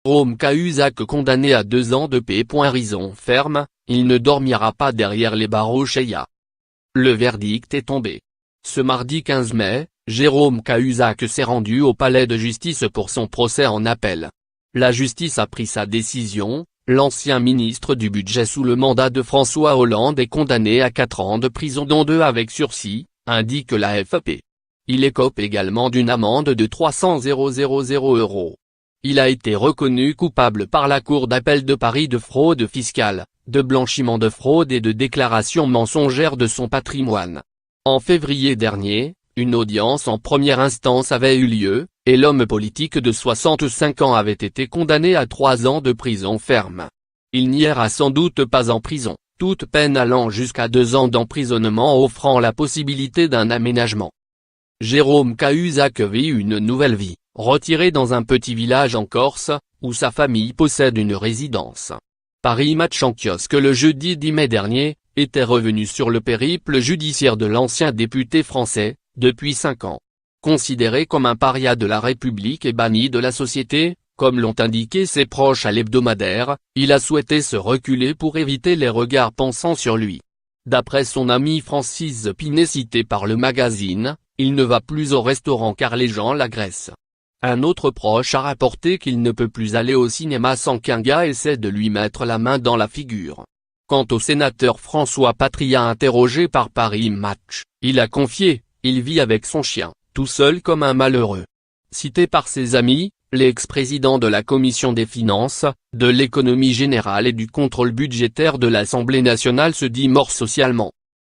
Jérôme Cahuzac condamné à 2 ans de prison ferme, il ne dormira pas derrière les barreaux Cheya. Le verdict est tombé. Ce mardi 15 mai, Jérôme Cahuzac s'est rendu au palais de justice pour son procès en appel. La justice a pris sa décision, l'ancien ministre du budget sous le mandat de François Hollande est condamné à 4 ans de prison dont 2 avec sursis, indique l'AFP. Il écope également d'une amende de 300 000 €. Il a été reconnu coupable par la Cour d'appel de Paris de fraude fiscale, de blanchiment de fraude et de déclaration mensongère de son patrimoine. En février dernier, une audience en première instance avait eu lieu, et l'homme politique de 65 ans avait été condamné à 3 ans de prison ferme. Il n'ira sans doute pas en prison, toute peine allant jusqu'à 2 ans d'emprisonnement offrant la possibilité d'un aménagement. Jérôme Cahuzac vit une nouvelle vie, retiré dans un petit village en Corse, où sa famille possède une résidence. Paris Match en kiosque le jeudi 10 mai dernier, était revenu sur le périple judiciaire de l'ancien député français, depuis 5 ans. Considéré comme un paria de la République et banni de la société, comme l'ont indiqué ses proches à l'hebdomadaire, il a souhaité se reculer pour éviter les regards pensants sur lui. D'après son ami Francis Pinet cité par le magazine, il ne va plus au restaurant car les gens l'agressent. Un autre proche a rapporté qu'il ne peut plus aller au cinéma sans qu'un gars essaie de lui mettre la main dans la figure. Quant au sénateur François Patria interrogé par Paris Match, il a confié, il vit avec son chien, tout seul comme un malheureux. Cité par ses amis, l'ex-président de la Commission des finances, de l'économie générale et du contrôle budgétaire de l'Assemblée nationale se dit mort socialement.